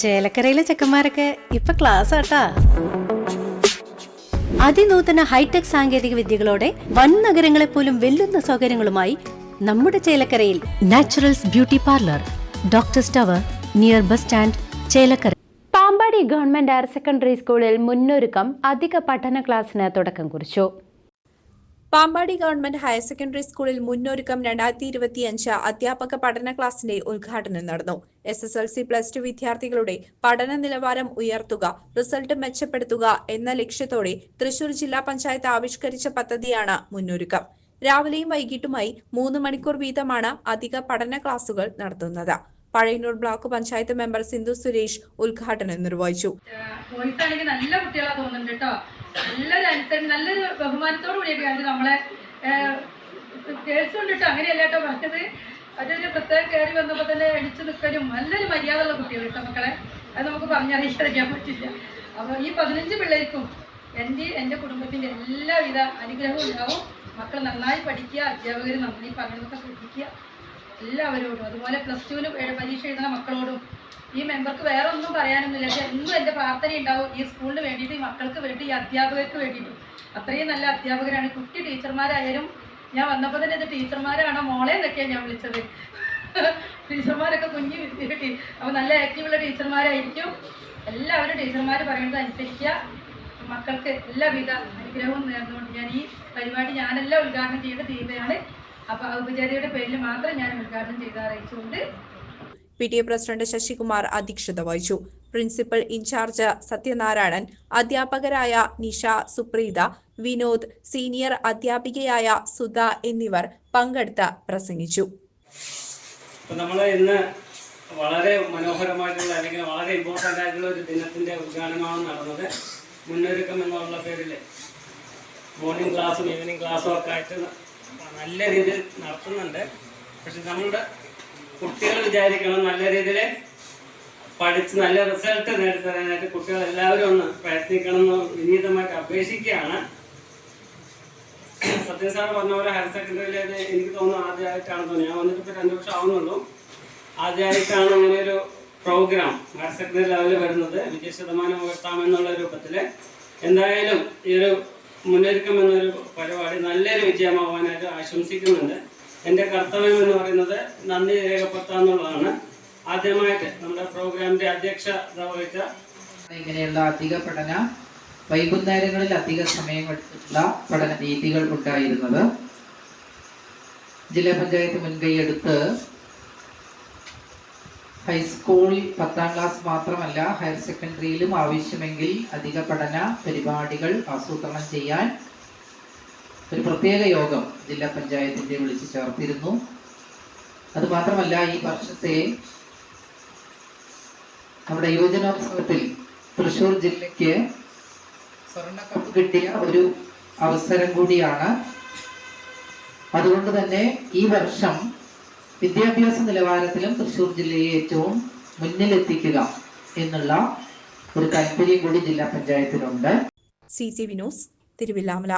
ചേലക്കരയിലെ ചെക്കന്മാരൊക്കെ ഇപ്പൊ ക്ലാസ് ആട്ടാ. അതിനൂതന ഹൈടെക് സാങ്കേതിക വിദ്യകളോടെ വൻ നഗരങ്ങളെ പോലും വെല്ലുന്ന സൗകര്യങ്ങളുമായി നമ്മുടെ ചേലക്കരയിൽ naturals beauty parlour, doctors tower, near bus stand, Chelakkara. Pampady government higher secondary സ്കൂളിൽ മുന്നൊരുക്കം അധിക പഠന ക്ലാസ്സിന് തുടക്കം കുറിച്ചു. പാമ്പാടി ഗവൺമെന്റ് ഹയർ സെക്കൻഡറി സ്കൂളിൽ മുന്നൊരുക്കം 2025 അധ്യാപക പഠന ക്ലാസിന്റെ ഉദ്ഘാടനം നടന്നു. SSLC +2 വിദ്യാർത്ഥികളുടെ പഠന നിലവാരം ഉയർത്തുക, റിസൾട്ട് മെച്ചപ്പെടുത്തുക എന്ന ലക്ഷ്യത്തോടെ തൃശൂർ ജില്ലാ പഞ്ചായത്ത് ആവിഷ്കരിച്ച പദ്ധതിയാണ് മുന്നൊരുക്കം. രാവിലെയും വൈകിട്ടുമായി 3 മണിക്കൂർ വീതമാണ് അധിക പഠന ക്ലാസുകൾ നടത്തുന്നത്. പഴയന്നൂർ ബ്ലോക്ക് പഞ്ചായത്ത് മെമ്പർ സിന്ധു സുരേഷ് ഉദ്ഘാടനം നിർവഹിച്ചു. നല്ലൊരു അനുസരണം, നല്ലൊരു ബഹുമാനത്തോടു കൂടിയൊക്കെയാണ് നമ്മളെ കേൾച്ചുകൊണ്ടിട്ട് അങ്ങനെയല്ല കേട്ടോ പറഞ്ഞത്. അതൊരു പ്രത്യേകം കയറി വന്നപ്പോൾ തന്നെ എണിച്ചു നിൽക്കലും നല്ലൊരു മര്യാദ ഉള്ള കുട്ടികൾ കേട്ടോ മക്കളെ. അത് നമുക്ക് പറഞ്ഞറിയിക്കാൻ പറ്റില്ല. അപ്പോൾ ഈ 15 പിള്ളേർക്കും എൻ്റെ കുടുംബത്തിൻ്റെ എല്ലാവിധ അനുഗ്രഹവും ഉണ്ടാവും. മക്കൾ നന്നായി പഠിക്കുക, അധ്യാപകർ നന്നായി പറഞ്ഞതൊക്കെ ശ്രദ്ധിക്കുക എല്ലാവരോടും. അതുപോലെ +2 പരീക്ഷ എഴുതുന്ന മക്കളോടും ഈ മെമ്പർക്ക് വേറെ ഒന്നും പറയാനൊന്നുമില്ല. പക്ഷെ എന്നും എൻ്റെ പ്രാർത്ഥന ഉണ്ടാവും ഈ സ്കൂളിന് വേണ്ടിയിട്ട്, ഈ മക്കൾക്ക് വേണ്ടി, ഈ അധ്യാപകർക്ക് വേണ്ടിയിട്ടും. അത്രയും നല്ല അധ്യാപകരാണ്. കുട്ടി ടീച്ചർമാരായാലും ഞാൻ വന്നപ്പോൾ തന്നെ ഇത് ടീച്ചർമാരാണോ മോളെ എന്നൊക്കെയാണ് ഞാൻ വിളിച്ചത്. ടീച്ചർമാരൊക്കെ കുഞ്ഞു കിട്ടി. അപ്പോൾ നല്ല ആക്റ്റീവുള്ള ടീച്ചർമാരായിരിക്കും. എല്ലാവരും ടീച്ചർമാർ പറയുന്നത് അനുസരിക്കുക. മക്കൾക്ക് എല്ലാവിധ അനുഗ്രഹവും നേർന്നുകൊണ്ട് ഞാൻ ഈ പരിപാടി ഞാനെല്ലാം ഉദ്ഘാടനം ചെയ്യേണ്ട തീയതിയാണ്. അപ്പോൾ ഔപചാരികയുടെ പേരിൽ മാത്രം ഞാൻ ഉദ്ഘാടനം ചെയ്ത് അറിയിച്ചുകൊണ്ട് PTA പ്രസിഡന്റ് ശശികുമാർ അധ്യക്ഷത വഹിച്ചു. പ്രിൻസിപ്പൽ ഇൻചാർജ് സത്യനാരായണൻ, അധ്യാപകരായ നിഷ, സുപ്രീത, വിനോദ്, സീനിയർ അധ്യാപികയായ സുധ എന്നിവർ പങ്കെടുത്ത് പ്രസംഗിച്ചു. നമ്മൾ ഇന്ന് വളരെ മനോഹരമായിട്ടുള്ള അല്ലെങ്കിൽ വളരെ ഇമ്പോർട്ടൻ്റ് ആയിട്ടുള്ള ഒരു ദിനത്തിന്റെ ഉദ്ഘാടനമാണ് നടന്നത്. മുന്നൊരുക്കം എന്നുള്ള പേരിൽ മോർണിംഗ് ക്ലാസ്സും ഈവനിങ് ക്ലാസ്സും ഒക്കെ ആയിട്ട് നല്ല രീതിയിൽ നടത്തുന്നുണ്ട്. പക്ഷെ നമ്മളുടെ കുട്ടികൾ വിചാരിക്കണം നല്ല രീതിയിൽ പഠിച്ച് നല്ല റിസൾട്ട് നേടിത്തരാനായിട്ട് കുട്ടികൾ എല്ലാവരും ഒന്ന് പ്രയത്നിക്കണം എന്ന് വിനീതമായിട്ട് അപേക്ഷിക്കുകയാണ്. സത്യൻ സാർ പറഞ്ഞ പോലെ ഹയർ സെക്കൻഡറിയിൽ എനിക്ക് തോന്നുന്നു ആദ്യമായിട്ടാണ് തോന്നുന്നത്. ഞാൻ വന്നിട്ട് ഇപ്പോൾ 2 വർഷം ആവുന്നുള്ളൂ. ആദ്യമായിട്ടാണ് അങ്ങനെ ഒരു പ്രോഗ്രാം ഹയർ സെക്കൻഡറി ലെവലിൽ വരുന്നത്. വിജയശതമാനം ഉയർത്താമെന്നുള്ള രൂപത്തിൽ. എന്തായാലും ഈ ഒരു മുന്നൊരുക്കം എന്നൊരു പരിപാടി നല്ലൊരു വിജയമാവാനായിട്ട് ആശംസിക്കുന്നുണ്ട്. എൻ്റെ കർത്തവ്യം എന്ന് പറയുന്നത് നന്ദി രേഖപ്പെടുത്തുക എന്നുള്ളതാണ്. ആദ്യമായിട്ട് നമ്മുടെ പ്രോഗ്രാമിന്റെ അധ്യക്ഷത വഹിച്ച ഇങ്ങനെയുള്ള അധിക പഠന വൈകുന്നേരങ്ങളിൽ അധിക സമയം എടുത്തിട്ടുള്ള പഠന രീതികൾ ഉണ്ടായിരുന്നത്. ജില്ലാ പഞ്ചായത്ത് മുൻകൈയെടുത്ത് ഹൈസ്കൂൾ 10ാം ക്ലാസ് മാത്രമല്ല ഹയർ സെക്കൻഡറിയിലും ആവശ്യമെങ്കിൽ അധിക പഠന പരിപാടികൾ ആസൂത്രണം ചെയ്യാൻ ഒരു പ്രത്യേക യോഗം ജില്ലാ പഞ്ചായത്തിൻ്റെ വിളിച്ചു ചേർത്തിരുന്നു. അതുമാത്രമല്ല ഈ വർഷത്തെ നമ്മുടെ യുവജനോത്സവത്തിൽ തൃശ്ശൂർ ജില്ലയ്ക്ക് സ്വർണ്ണക്കപ്പ് കിട്ടിയ ഒരു അവസരം കൂടിയാണ്. അതുകൊണ്ട് തന്നെ ഈ വർഷം വിദ്യാഭ്യാസ നിലവാരത്തിലും തൃശ്ശൂർ ജില്ലയെ ഏറ്റവും മുന്നിലെത്തിക്കുക എന്നുള്ള ഒരു താല്പര്യം കൂടി ജില്ലാ പഞ്ചായത്തിനുണ്ട്. CCV news, Thiruvilwamala.